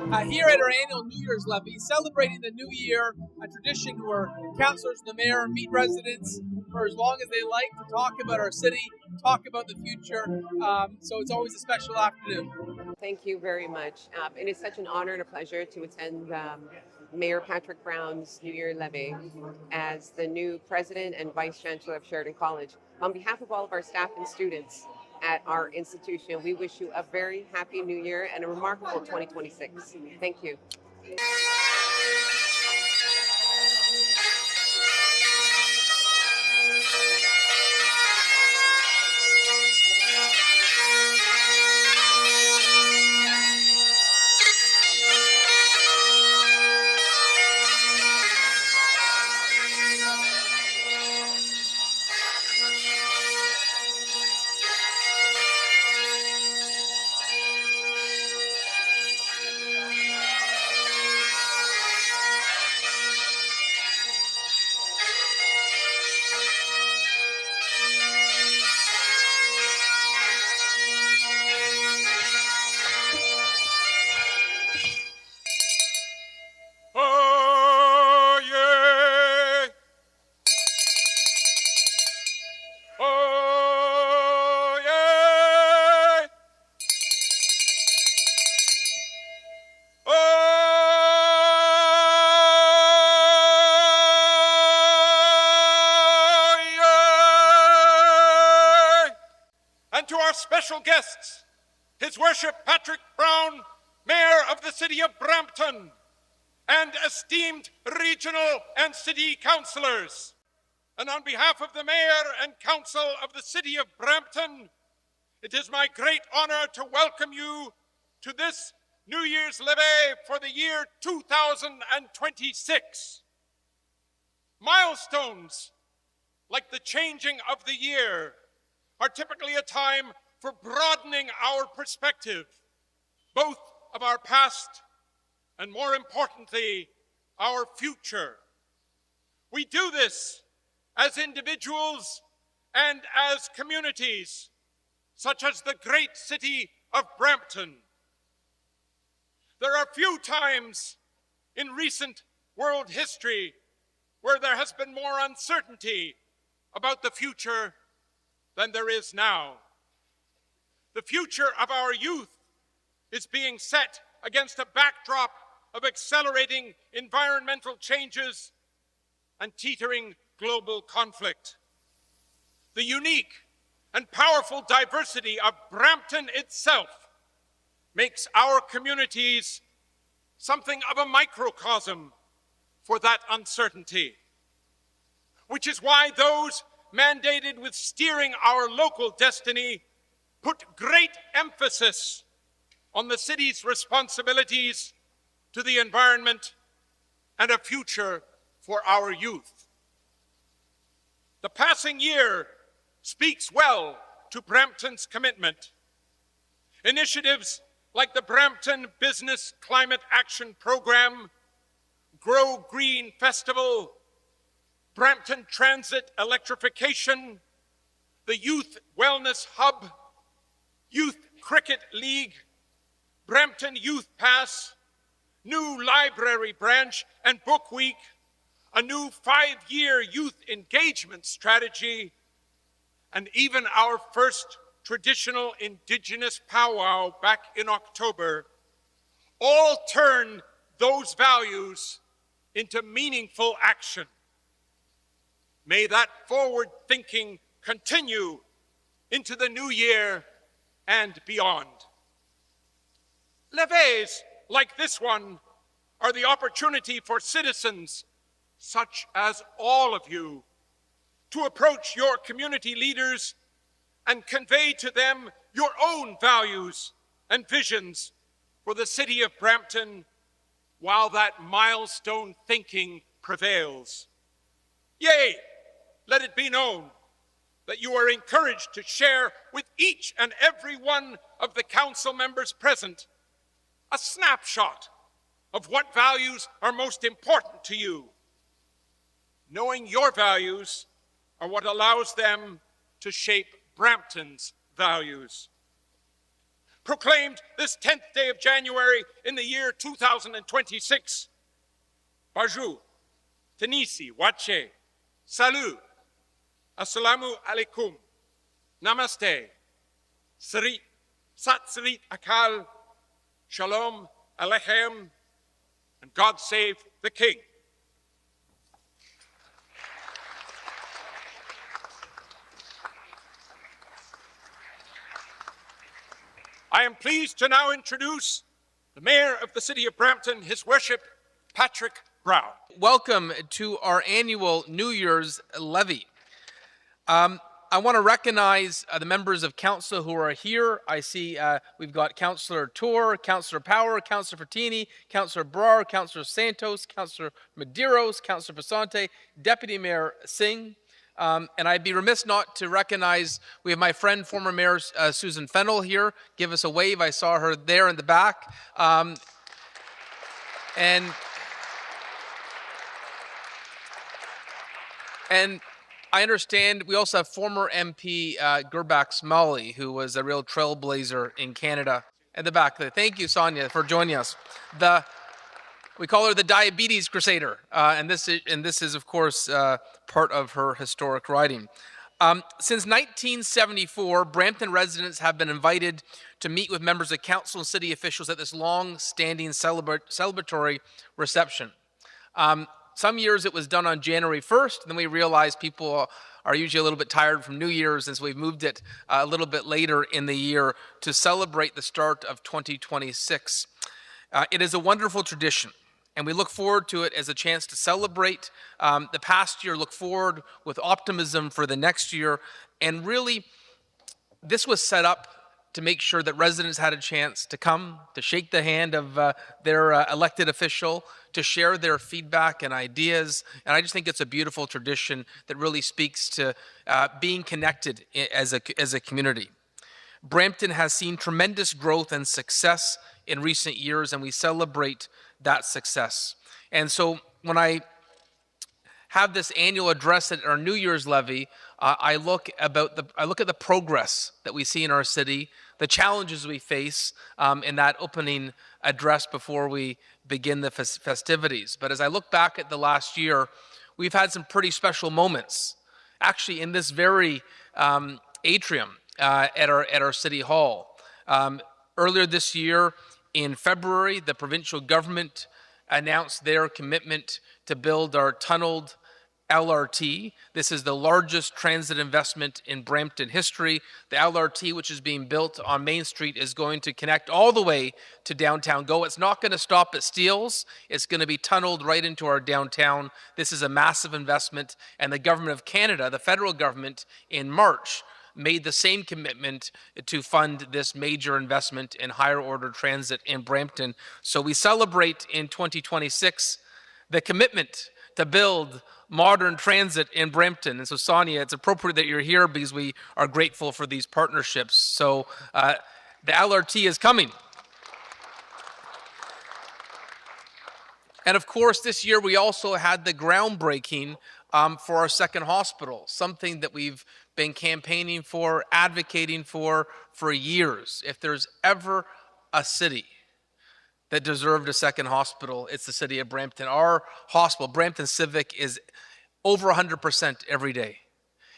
Here at our annual New Year's Levee, celebrating the new year, a tradition where councillors and the mayor meet residents for as long as they like to talk about our city, talk about the future. So it's always a special afternoon. Thank you very much. It is such an honor and a pleasure to attend Mayor Patrick Brown's New Year Levee as the new president and vice chancellor of Sheridan College. On behalf of all of our staff and students at our institution, we wish you a very happy new year and a remarkable 2026. Thank you. And to our special guests, His Worship Patrick Brown, Mayor of the City of Brampton, and esteemed regional and city councillors. And on behalf of the Mayor and Council of the City of Brampton, it is my great honor to welcome you to this New Year's Levee for the year 2026. Milestones, like the changing of the year, are typically a time for broadening our perspective, both of our past and, more importantly, our future. We do this as individuals and as communities, such as the great city of Brampton. There are few times in recent world history where there has been more uncertainty about the future than there is now. The future of our youth is being set against a backdrop of accelerating environmental changes and teetering global conflict. The unique and powerful diversity of Brampton itself makes our communities something of a microcosm for that uncertainty, which is why those mandated with steering our local destiny put great emphasis on the city's responsibilities to the environment and a future for our youth. The passing year speaks well to Brampton's commitment. Initiatives like the Brampton Business Climate Action Program, Grow Green Festival, Brampton Transit Electrification, the Youth Wellness Hub, Youth Cricket League, Brampton Youth Pass, new library branch and book week, a new 5-year youth engagement strategy, and even our first traditional Indigenous powwow back in October, all turn those values into meaningful action. May that forward thinking continue into the new year and beyond. Levees like this one are the opportunity for citizens, such as all of you, to approach your community leaders and convey to them your own values and visions for the city of Brampton while that milestone thinking prevails. Yea, let it be known that you are encouraged to share with each and every one of the council members present a snapshot of what values are most important to you. Knowing your values are what allows them to shape Brampton's values. proclaimed this 10th day of January in the year 2026. Bonjour, Tanisi, Wache, Salut, Assalamu alaikum, Namaste, Sarit, Sat Sarit Akal, Shalom Aleichem, and God save the King. I am pleased to now introduce the Mayor of the City of Brampton, His Worship, Patrick Brown. Welcome to our annual New Year's Levee. I want to recognize the members of council who are here. I see we've got Councillor Tour, Councillor Power, Councillor Fertini, Councillor Brar, Councillor Santos, Councillor Medeiros, Councillor Passante, Deputy Mayor Singh. And I'd be remiss not to recognize, we have my friend, former Mayor Susan Fennell here. Give us a wave. I saw her there in the back. And I understand we also have former MP Gurbach Smalley, who was a real trailblazer in Canada. At the back there. Thank you, Sonia, for joining us. We call her the Diabetes Crusader, and this is, of course, part of her historic riding. Since 1974, Brampton residents have been invited to meet with members of council and city officials at this long-standing celebratory reception. Some years it was done on January 1st, and then we realized people are usually a little bit tired from New Year's, and so we've moved it a little bit later in the year to celebrate the start of 2026. It is a wonderful tradition, and we look forward to it as a chance to celebrate the past year, look forward with optimism for the next year, and really, this was set up to make sure that residents had a chance to come, to shake the hand of their elected official, to share their feedback and ideas. And I just think it's a beautiful tradition that really speaks to being connected as a community. Brampton has seen tremendous growth and success in recent years, and we celebrate that success. And so when I have this annual address at our New Year's Levee, I look at the progress that we see in our city, the challenges we face in that opening address before we begin the festivities. But as I look back at the last year, we've had some pretty special moments. Actually, in this very atrium at our city hall. Earlier this year, in February, the provincial government announced their commitment to build our tunneled LRT. This is the largest transit investment in Brampton history. The LRT, which is being built on Main Street, is going to connect all the way to downtown Go. It's not going to stop at Steeles. It's going to be tunneled right into our downtown. This is a massive investment, and the government of Canada, the federal government, in March, made the same commitment to fund this major investment in higher order transit in Brampton. So we celebrate in 2026 the commitment to build modern transit in Brampton. And so, Sonia, it's appropriate that you're here because we are grateful for these partnerships. So the LRT is coming. And of course, this year we also had the groundbreaking for our second hospital, something that we've been campaigning for, advocating for years. If there's ever a city that deserved a second hospital, it's the city of Brampton. Our hospital, Brampton Civic, is over 100% every day.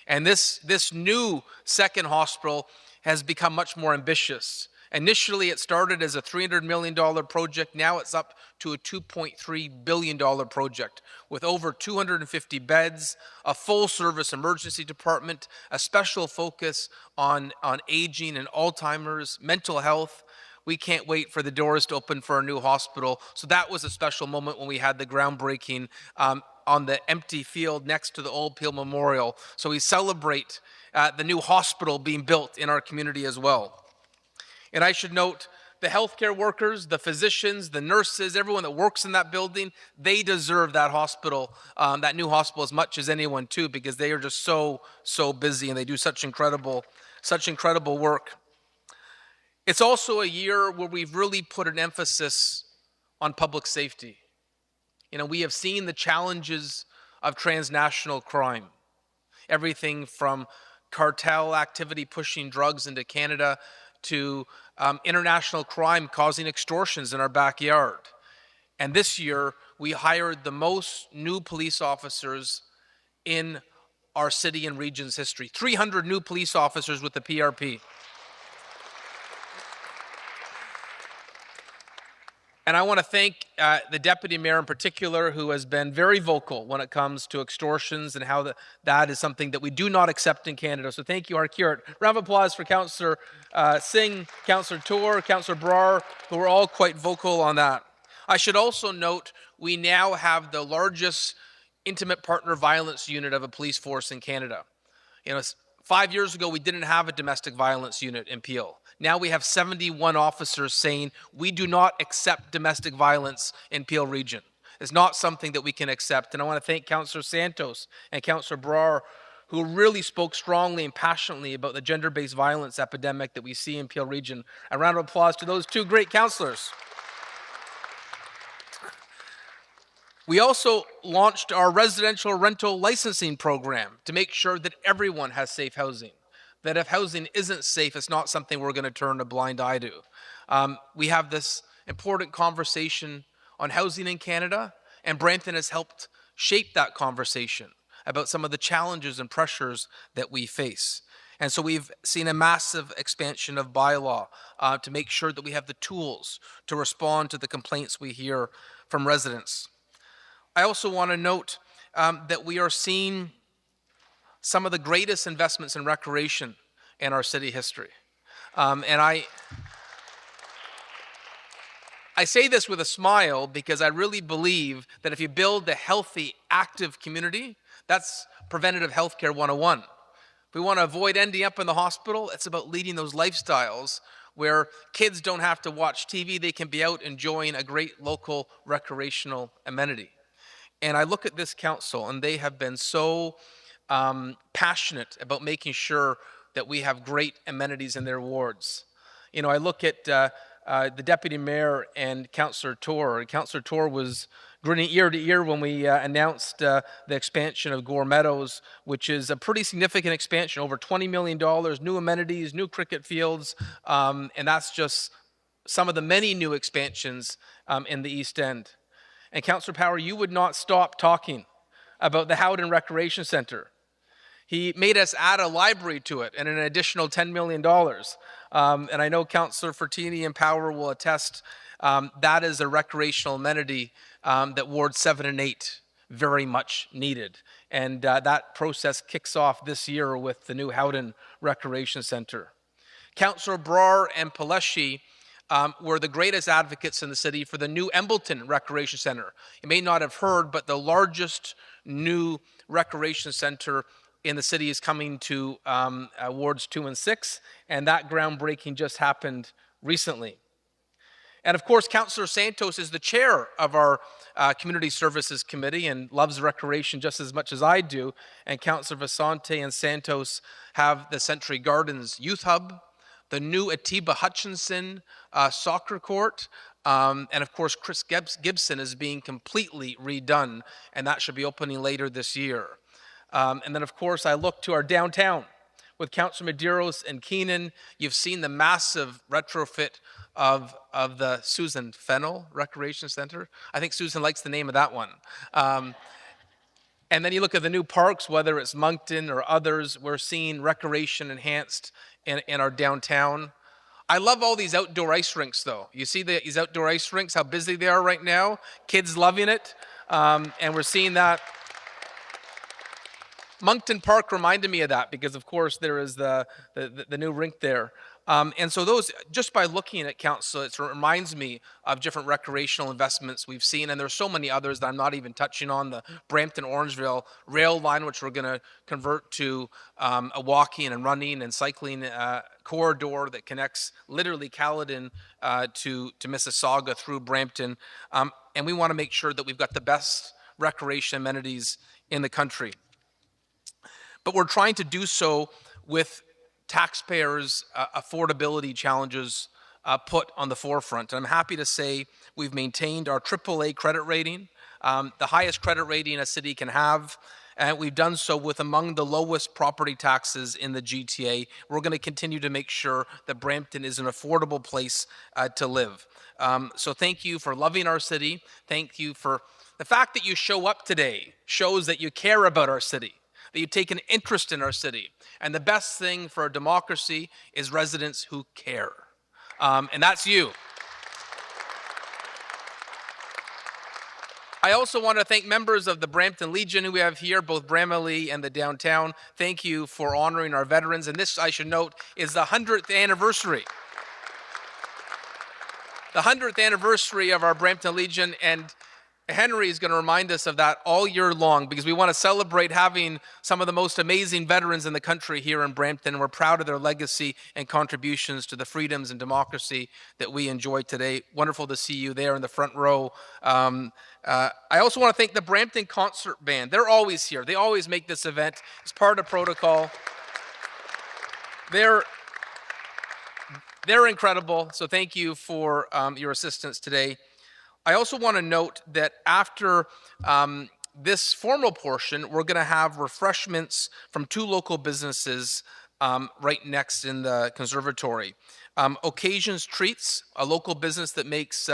And this new second hospital has become much more ambitious. Initially, it started as a $300 million project. Now it's up to a $2.3 billion project with over 250 beds, a full-service emergency department, a special focus on aging and Alzheimer's, mental health. We can't wait for the doors to open for our new hospital. So that was a special moment when we had the groundbreaking on the empty field next to the Old Peel Memorial. So we celebrate the new hospital being built in our community as well. And I should note, the healthcare workers, the physicians, the nurses, everyone that works in that building, they deserve that hospital, that new hospital, as much as anyone too, because they are just so busy and they do such incredible work. It's also a year where we've really put an emphasis on public safety. You know, we have seen the challenges of transnational crime. Everything from cartel activity pushing drugs into Canada to international crime causing extortions in our backyard. And this year, we hired the most new police officers in our city and region's history. 300 new police officers with the PRP. And I want to thank the deputy mayor in particular, who has been very vocal when it comes to extortions and how that is something that we do not accept in Canada. So thank you, Harkirat. Round of applause for Councillor Singh, Councillor Toor, Councillor Brar, who are all quite vocal on that. I should also note we now have the largest intimate partner violence unit of a police force in Canada. 5 years ago, we didn't have a domestic violence unit in Peel. Now we have 71 officers saying we do not accept domestic violence in Peel region. It's not something that we can accept. And I want to thank Councillor Santos and Councillor Brar, who really spoke strongly and passionately about the gender-based violence epidemic that we see in Peel region. A round of applause to those two great councillors. We also launched our residential rental licensing program to make sure that everyone has safe housing. That if housing isn't safe, it's not something we're going to turn a blind eye to. We have this important conversation on housing in Canada, and Brampton has helped shape that conversation about some of the challenges and pressures that we face. And so we've seen a massive expansion of bylaw to make sure that we have the tools to respond to the complaints we hear from residents. I also want to note that we are seeing some of the greatest investments in recreation in our city history. And I say this with a smile because I really believe that if you build a healthy, active community, that's preventative healthcare 101. If we want to avoid ending up in the hospital, it's about leading those lifestyles where kids don't have to watch TV, they can be out enjoying a great local recreational amenity. And I look at this council, and they have been so passionate about making sure that we have great amenities in their wards. I look at the deputy mayor and Councillor Toor. Councillor Toor was grinning ear to ear when we announced the expansion of Gore Meadows, which is a pretty significant expansion, over $20 million, new amenities, new cricket fields, and that's just some of the many new expansions in the East End. And Councillor Power, you would not stop talking about the Howden Recreation Centre. He made us add a library to it and an additional $10 million. And I know Councillor Fertini and Power will attest that is a recreational amenity that Wards 7 and 8 very much needed. And that process kicks off this year with the new Howden Recreation Centre. Councillor Brar and Paleshi were the greatest advocates in the city for the new Embleton Recreation Centre. You may not have heard, but the largest new recreation centre in the city is coming to Wards 2 and 6, and that groundbreaking just happened recently. And of course, Councillor Santos is the chair of our Community Services Committee and loves recreation just as much as I do. And Councillor Vasante and Santos have the Century Gardens Youth Hub, the new Atiba Hutchinson soccer court, and of course, Chris Gibson is being completely redone, and that should be opening later this year. And then, of course, I look to our downtown with Councillor Medeiros and Keenan. You've seen the massive retrofit of the Susan Fennell Recreation Center. I think Susan likes the name of that one. And then you look at the new parks, whether it's Moncton or others, we're seeing recreation enhanced in our downtown. I love all these outdoor ice rinks, though. You see these outdoor ice rinks, how busy they are right now? Kids loving it, and we're seeing that. Moncton Park reminded me of that because, of course, there is the new rink there. And so those, just by looking at council, it reminds me of different recreational investments we've seen, and there's so many others that I'm not even touching on. The Brampton-Orangeville rail line, which we're going to convert to a walking and running and cycling corridor that connects literally Caledon to Mississauga through Brampton. And we want to make sure that we've got the best recreation amenities in the country. But we're trying to do so with taxpayers' affordability challenges put on the forefront. And I'm happy to say we've maintained our AAA credit rating, the highest credit rating a city can have. and we've done so with among the lowest property taxes in the GTA. We're going to continue to make sure that Brampton is an affordable place to live. So thank you for loving our city. Thank you for the fact that you show up today shows that you care about our city, that you take an interest in our city. And the best thing for a democracy is residents who care. And that's you. I also want to thank members of the Brampton Legion who we have here, both Bramalea and the downtown. Thank you for honoring our veterans. And this, I should note, is the 100th anniversary. The 100th anniversary of our Brampton Legion, and Henry is going to remind us of that all year long because we want to celebrate having some of the most amazing veterans in the country here in Brampton, and we're proud of their legacy and contributions to the freedoms and democracy that we enjoy today. Wonderful to see you there in the front row. I also want to thank the Brampton Concert Band. They're always here. They always make this event. It's part of protocol. They're incredible, so thank you for your assistance today. I also want to note that after this formal portion, we're going to have refreshments from 2 local businesses right next in the conservatory. Occasions Treats, a local business that makes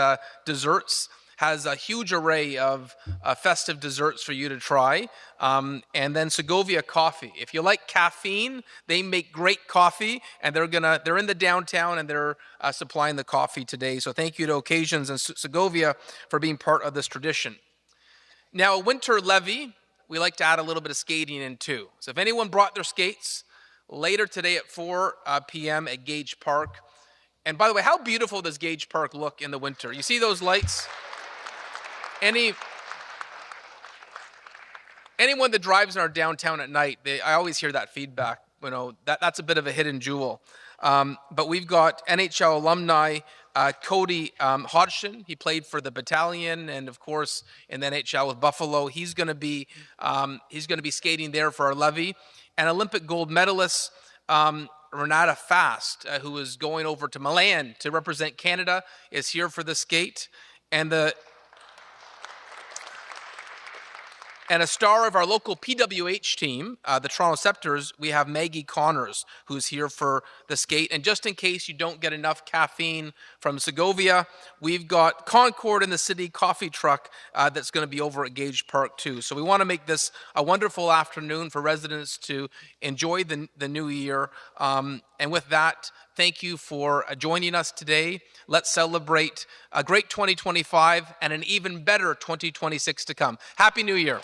desserts, has a huge array of festive desserts for you to try. And then Segovia Coffee. If you like caffeine, they make great coffee, and they're in the downtown, and they're supplying the coffee today. So thank you to Occasions and Segovia for being part of this tradition. Now, winter levee, we like to add a little bit of skating in too. So if anyone brought their skates, later today at 4 p.m. at Gage Park. And by the way, how beautiful does Gage Park look in the winter? You see those lights? Anyone that drives in our downtown at night, I always hear that feedback. You know, that's a bit of a hidden jewel. But we've got NHL alumni Cody Hodgson. He played for the Battalion and, of course, in the NHL with Buffalo. He's going to be skating there for our levee. And Olympic gold medalist Renata Fast, who is going over to Milan to represent Canada, is here for the skate. And a star of our local PWH team, the Toronto Scepters, we have Maggie Connors, who's here for the skate. And just in case you don't get enough caffeine from Segovia, we've got Concord in the City coffee truck that's going to be over at Gage Park too. So we want to make this a wonderful afternoon for residents to enjoy the new year. And with that, thank you for joining us today. Let's celebrate a great 2025 and an even better 2026 to come. Happy New Year.